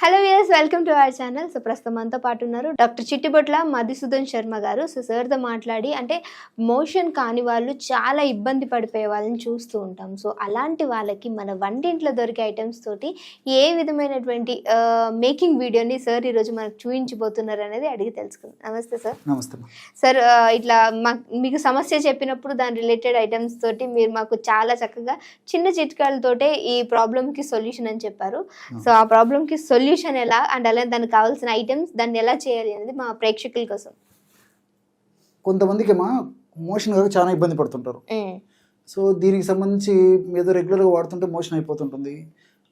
Hello viewers, welcome to our channel. So ప్రస్తుతం మనతో పాటు ఉన్నారు డాక్టర్ చిట్టిబొట్ల మధుసూదన్ శర్మ గారు. సో సార్తో మాట్లాడి అంటే మోషన్ కాని వాళ్ళు చాలా ఇబ్బంది పడిపోయే వాళ్ళని చూస్తూ ఉంటాం. సో అలాంటి వాళ్ళకి మన వంటింట్లో దొరికే ఐటమ్స్ తోటి ఏ విధమైనటువంటి మేకింగ్ వీడియోని సార్ ఈరోజు మనకు చూపించబోతున్నారు అనేది అడిగి తెలుసుకుందాం. నమస్తే సార్. నమస్తే సార్. ఇట్లా మీకు సమస్య చెప్పినప్పుడు దాని రిలేటెడ్ ఐటమ్స్ తోటి మీరు మాకు చాలా చక్కగా చిన్న చిట్కాలతోటే ఈ ప్రాబ్లమ్కి సొల్యూషన్ అని చెప్పారు. సో ఆ ప్రాబ్లమ్కి సొల్యూషన్ ఎలా అండ్ అలాగే దానికి కావాల్సిన ఐటమ్స్ దాన్ని ఎలా చేయాలి అనేది మా ప్రేక్షకుల కోసం. కొంతమందికి మోషన్ కాక చాలా ఇబ్బంది పడుతుంటారు. సో దీనికి సంబంధించి ఏదో రెగ్యులర్గా వాడుతుంటే మోషన్ అయిపోతుంటుంది.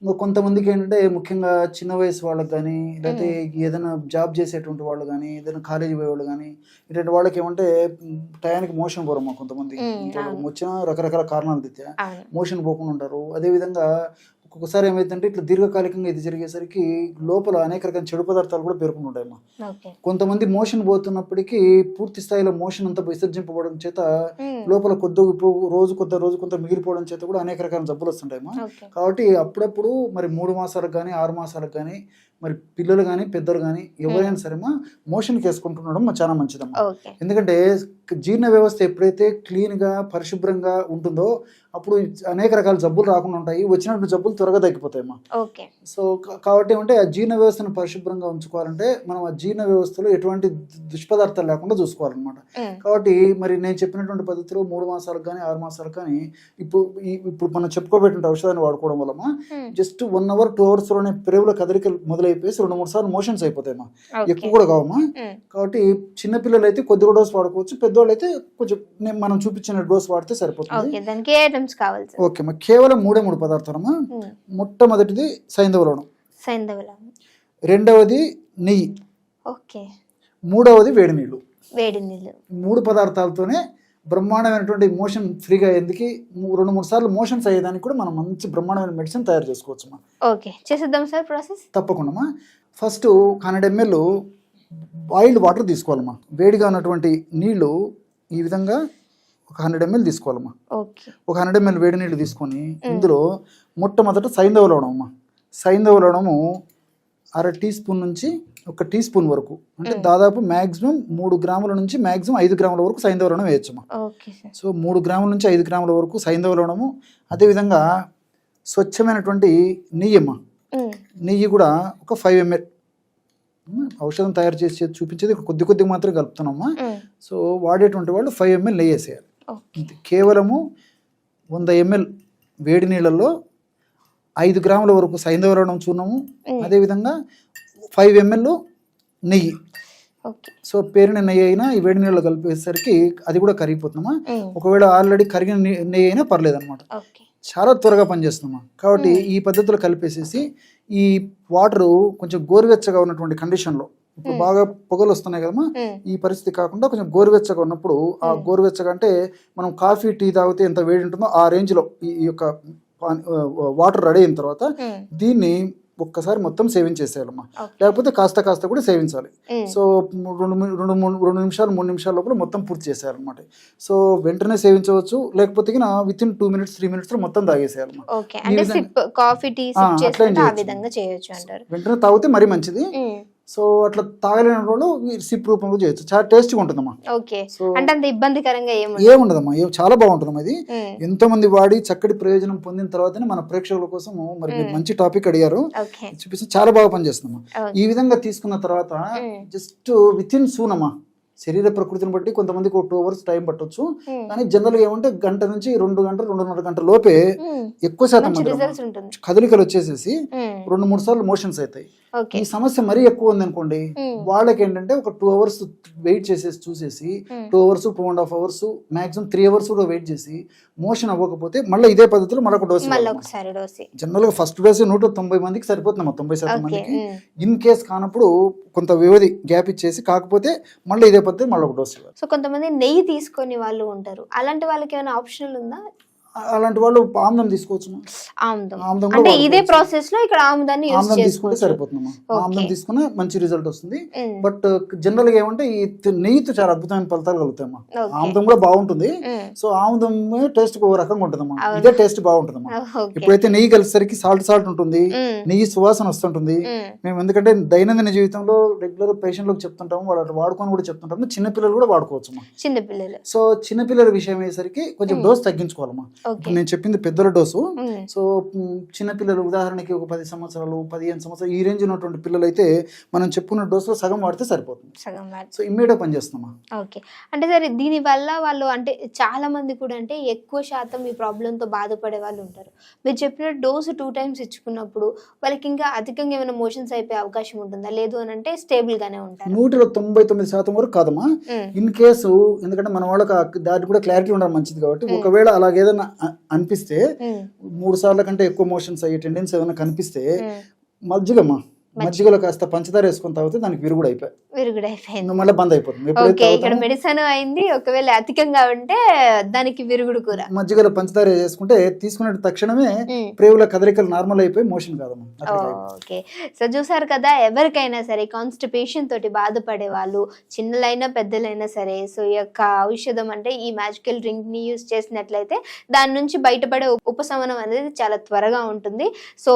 ఇంకా కొంతమందికి ఏంటంటే ముఖ్యంగా చిన్న వయసు వాళ్ళకి కానీ లేకపోతే ఏదైనా జాబ్ చేసేటువంటి వాళ్ళు కానీ ఏదైనా కాలేజీ పోయే వాళ్ళు కానీ ఇటువంటి వాళ్ళకి ఏమంటే టయానికి మోషన్ పోరమ్మా. కొంతమంది వచ్చిన రకరకాల కారణాలు తెచ్చా మోషన్ పోకుండా ఉంటారు. అదేవిధంగా ఒక్కొక్కసారి ఏమైందంటే ఇట్లా దీర్ఘకాలికంగా ఇది జరిగేసరికి లోపల అనేక రకాల చెడు పదార్థాలు కూడా పేర్కొని ఉంటాయమ్మా. కొంతమంది మోషన్ పోతున్నప్పటికీ పూర్తి స్థాయిలో మోషన్ అంతా విసర్జింపబడడం చేత లోపల రోజు కొంత మిగిలిపోవడం చేత కూడా అనేక రకాల జబ్బులు వస్తుంటాయమ్మా. కాబట్టి అప్పుడప్పుడు మరి 3 మాసాలకు కానీ 6 మాసాలకు కానీ మరి పిల్లలు కానీ పెద్దలు కానీ ఎవరైనా సరేమా మోషన్కి వేసుకుంటుండడం చాలా మంచిదమ్మా. ఎందుకంటే జీర్ణ వ్యవస్థ ఎప్పుడైతే క్లీన్గా పరిశుభ్రంగా ఉంటుందో అప్పుడు అనేక రకాల జబ్బులు రాకుండా ఉంటాయి. వచ్చినటువంటి జబ్బులు త్వరగా తగ్గిపోతాయమ్మా. సో కాబట్టి ఏమంటే ఆ జీర్ణ వ్యవస్థను పరిశుభ్రంగా ఉంచుకోవాలంటే మనం ఆ జీర్ణ వ్యవస్థలో ఎటువంటి దుష్పదార్థాలు లేకుండా చూసుకోవాలన్నమాట. కాబట్టి మరి నేను చెప్పినటువంటి పద్ధతిలో 3 మాసాలకు కానీ 6 మాసాలకు కానీ ఇప్పుడు మనం చెప్పుకోబెట్టిన ఔషధాన్ని వాడుకోవడం వల్ల జస్ట్ 1 అవర్ 2 అవర్స్ లోనే పెరుగుల కదలికలు మొదలైపోయి 2-3 సార్లు మోషన్స్ అయిపోతాయమ్మా. ఎక్కువ కూడా కావమ్మా. కాబట్టి చిన్నపిల్లలు అయితే కొద్దిగా డోస్ వాడుకోవచ్చు, పెద్దవాళ్ళు అయితే కొంచెం మనం చూపించిన డోస్ వాడితే సరిపోతుంది. ఓకే అమ్మా. కేవలం 3 పదార్థాలమ్మా. మొట్టమొదటిది సైంధవ లవణం, రెండవది నెయ్యి, మూడవది వేడి నీళ్ళు. 3 పదార్థాలతోనే బ్రహ్మాండమైనటువంటి మోషన్ ఫ్రీగా అయ్యేందుకు 2-3 సార్లు మోషన్స్ అయ్యేదానికి కూడా మనం మంచి బ్రహ్మాండమైన మెడిసిన్ తయారు చేసుకోవచ్చు. ఓకే, చేసేద్దాం సార్ ప్రాసెస్. తప్పకుండా. ఫస్ట్ 100 ml బాయిల్డ్ వాటర్ తీసుకోవాలమ్మా. వేడిగా ఉన్నటువంటి నీళ్లు ఈ విధంగా ఒక 100 ml తీసుకోవాలమ్మా. ఒక 100 ml వేడి నీళ్ళు తీసుకొని ఇందులో మొట్టమొదట సైంధవ లవణం అమ్మా. సైంధవ లవణము 1/2 టీ స్పూన్ నుంచి 1 టీ స్పూన్ వరకు, అంటే దాదాపు మాక్సిమం 3 గ్రాముల నుంచి మాక్సిమం 5 గ్రాముల వరకు సైంధవ లవణం వేయచ్చమ్మా. సో 3 గ్రాముల నుంచి 5 గ్రాముల వరకు సైంధవ లవణము. అదేవిధంగా స్వచ్ఛమైనటువంటి నెయ్యి అమ్మా. నెయ్యి కూడా ఒక 5 ml. ఔషధం తయారు చేసి చూపించేది కొద్దిగా మాత్రమే కలుపుతున్నామా. సో వాడేటువంటి వాళ్ళు 5 ml నెయ్యి వేసేయాలి. కేవలము 100 ml వేడి నీళ్ళల్లో 5 గ్రాముల వరకు సైంధవ లవణం చూర్ణము, అదేవిధంగా 5 ml నెయ్యి. సో పేరుని నెయ్యి అయినా ఈ వేడి నీళ్ళు కలిపేసరికి అది కూడా కరిగిపోతుందమ్మా. ఒకవేళ ఆల్రెడీ కరిగిన నెయ్యి అయినా పర్లేదు అనమాట. చాలా త్వరగా పనిచేస్తుందమ్మా. కాబట్టి ఈ పద్ధతిలో కలిపేసేసి ఈ వాటరు కొంచెం గోరువెచ్చగా ఉన్నటువంటి కండిషన్లో, ఇప్పుడు బాగా పొగలు వస్తున్నాయి కదమ్మా, ఈ పరిస్థితి కాకుండా కొంచెం గోరువెచ్చగా ఉన్నప్పుడు, ఆ గోరువెచ్చగా అంటే మనం కాఫీ టీ తాగితే ఎంత వేడి ఉంటుందో ఆ రేంజ్లో ఈ యొక్క వాటర్ రెడీ అయిన తర్వాత దీన్ని ఒక్కసారి మొత్తం సేవించేసేయాలమ్మా. లేకపోతే కాస్త కూడా సేవించాలి. సో 2 నిమిషాలు 3 నిమిషాల లోపల మొత్తం పూర్తి చేసేయాలన్నమాట. సో వెంటనే సేవించవచ్చు, లేకపోతే విత్ ఇన్ 2 minutes 3 minutes లో మొత్తం తాగేసేయాలమ్మా. వెంటనే తాగితే మరీ మంచిది. సో అట్లా తాగలేని వాళ్ళు సిప్ రూపంలో చేయొచ్చు. చాలా టేస్టీగా ఉంటుందమ్మా. ఏముండదమ్మా, చాలా బాగుంటుందమ్మా. ఇది ఎంతో మంది వాడి చక్కటి ప్రయోజనం పొందిన తర్వాతనే మన ప్రేక్షకుల కోసం మరి మంచి టాపిక్ అడిగారు, చూపిస్తే చాలా బాగా పనిచేస్తుందమ్మా. ఈ విధంగా తీసుకున్న తర్వాత జస్ట్ విత్ ఇన్ సూన్ అమ్మా. శరీర ప్రకృతిని బట్టి కొంతమందికి 2 hours టైం పట్టొచ్చు, కానీ జనరల్ గా ఏమంటే 1 గంట నుంచి 2 గంటలు 2.5 గంటల లోపే ఎక్కువ శాతం కదలికలు వచ్చేసేసి 2-3 సార్లు మోషన్స్ అవుతాయి. ఈ సమస్య మరీ ఎక్కువ ఉంది అనుకోండి, వాళ్ళకి ఏంటంటే ఒక 2 hours వెయిట్ చేసేసి చూసేసి 2 hours 2.5 hours మాక్సిమం 3 hours కూడా వెయిట్ చేసి మోషన్ అవ్వకపోతే మళ్ళీ ఇదే పద్ధతిలో మరొక డోసు. జనరల్ గా ఫస్ట్ డోస్ 190 మందికి సరిపోతుంది, 90% మందికి. ఇన్ కేస్ కానప్పుడు కొంత వ్యవధి గ్యాప్ ఇచ్చేసి, కాకపోతే మళ్ళీ ఇదే పద్ధతి మళ్ళీ ఒక డోసు. సో కొంతమంది నెయ్యి తీసుకొని వాళ్ళు ఉంటారు, అలాంటి వాళ్ళకి ఏమైనా ఆప్షనల్ ఉందా? అలాంటి వాళ్ళు ఆముదం తీసుకోవచ్చు. ఆముదం ఆముదం అంటే కూడా ఇదే ప్రాసెస్ లో ఇక్కడ ఆముదాన్ని యూస్ ఆముదం తీసుకుంటే చేసుకోవచ్చు. సరిపోతుందమ్మా. ఆముదం Okay. తీసుకున్న మంచి రిజల్ట్ వస్తుంది. Mm. బట్ జనరల్ గా ఏమంటే ఈ నెయ్యితో చాలా అద్భుతమైన ఫలితాలు కలుగుతాయమ్మా. Okay. ఆముదం కూడా బాగుంటుంది. Mm. సో ఆముదం టేస్ట్ ఒక రకంగా ఉంటుందమ్మా, అవును. ఇదే టేస్ట్ బాగుంటుందమ్మా. Okay. ఎప్పుడైతే నెయ్యి కలిసేసరికి సాల్ట్ ఉంటుంది, Mm. నెయ్యి సువాసన వస్తుంటుంది. Mm. మేము ఎందుకంటే దైనందిన జీవితంలో రెగ్యులర్ పేషెంట్లకు చెప్తుంటాము, వాళ్ళు వాడుకొని కూడా చెప్తుంటాము, చిన్నపిల్లలు కూడా వాడుకోవచ్చు అమ్మా. చిన్నపిల్లలు. సో చిన్నపిల్లల విషయం అయ్యేసరికి కొంచెం డోస్ తగ్గించుకోవాలమ్మా. Okay. ఇప్పుడు నేను చెప్పింది పెద్దల డోసు. Mm. సో చిన్నపిల్లలు ఉదాహరణకి ఒక 10 సంవత్సరాలు 15 సంవత్సరాలు ఈ రేంజ్ ఉన్నటువంటి పిల్లలు అయితే మనం చెప్పుకున్న డోసులో సగం వాడితే సరిపోతుంది. సగం వాడి. సో ఇమ్మీడియట్ పనిచేస్తున్నామా. ఓకే. అంటే సరే దీని వల్ల వాళ్ళు అంటే చాలా మంది కూడా అంటే ఎక్కువ శాతం ఈ ప్రాబ్లంతో బాధపడే వాళ్ళు ఉంటారు. మీరు చెప్పిన డోసు 2 times ఇచ్చుకున్నప్పుడు వాళ్ళకి ఇంకా అధికంగా ఏమైనా మోషన్స్ అయిపోయే అవకాశం ఉంటుందా? లేదు అని అంటే స్టేబుల్ గానే ఉంటారు. 99% వరకు కాదమ్మా. ఇన్ కేసు ఎందుకంటే మన వాళ్ళకి దానికి కూడా క్లారిటీ ఉండడం మంచిది కాబట్టి ఒకవేళ అలాగేదైనా అనిపిస్తే 3 సార్ల కంటే ఎక్కువ మోషన్స్ అయ్యే టెండెన్సీ ఏదైనా కనిపిస్తే మజ్జిగలో కాస్త పంచదార వేసుకొని తాగితే దానికి విరుగుడు అయిపోయింది, మళ్ళీ బంద్ అయిపోతుంది. ఓకే. ఇక్కడ మెడిసిన్ అయింది, ఒకవేళ అధికంగా ఉంటే దానికి విరుగుడు కూర. మజ్జిగలో పంచదార వేసుకుంటే తీసుకునే తక్షణమే ప్రేవుల కదలికలు నార్మల్ అయిపోయి మోషన్ కాదమ్మా. ఓకే. సో చూసారు కదా, ఎవరికైనా సరే కాన్స్టిపేషన్ తోటి బాధపడే వాళ్ళు చిన్నలైనా పెద్దలైనా సరే, సో ఈ యొక్క ఔషధం అంటే ఈ మ్యాజికల్ డ్రింక్ ని యూజ్ చేసినట్లయితే దాని నుంచి బయటపడే ఉపశమనం అనేది చాలా త్వరగా ఉంటుంది. సో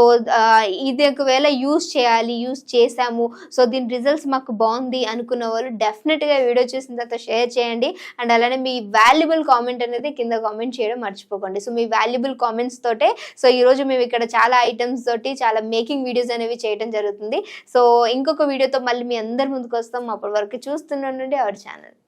ఇది ఒకవేళ యూజ్ చేసాము, సో దీని రిజల్ట్స్ మాకు బాగుంది అనుకున్న వాళ్ళు డెఫినెట్ గా వీడియో చూసిన తర్వాత షేర్ చేయండి. అండ్ అలానే మీ వాల్యుబుల్ కామెంట్ అనేది కింద కామెంట్ చేయడం మర్చిపోకండి. సో మీ వాల్యుబుల్ కామెంట్స్ తోటే సో ఈ రోజు మేము ఇక్కడ చాలా ఐటమ్స్ తోటి చాలా మేకింగ్ వీడియోస్ అనేవి చేయడం జరుగుతుంది. సో ఇంకొక వీడియోతో మళ్ళీ మీ అందరి ముందుకు వస్తాం. అప్పటి వరకు చూస్తూనే ఉండండి అవర్ ఛానల్.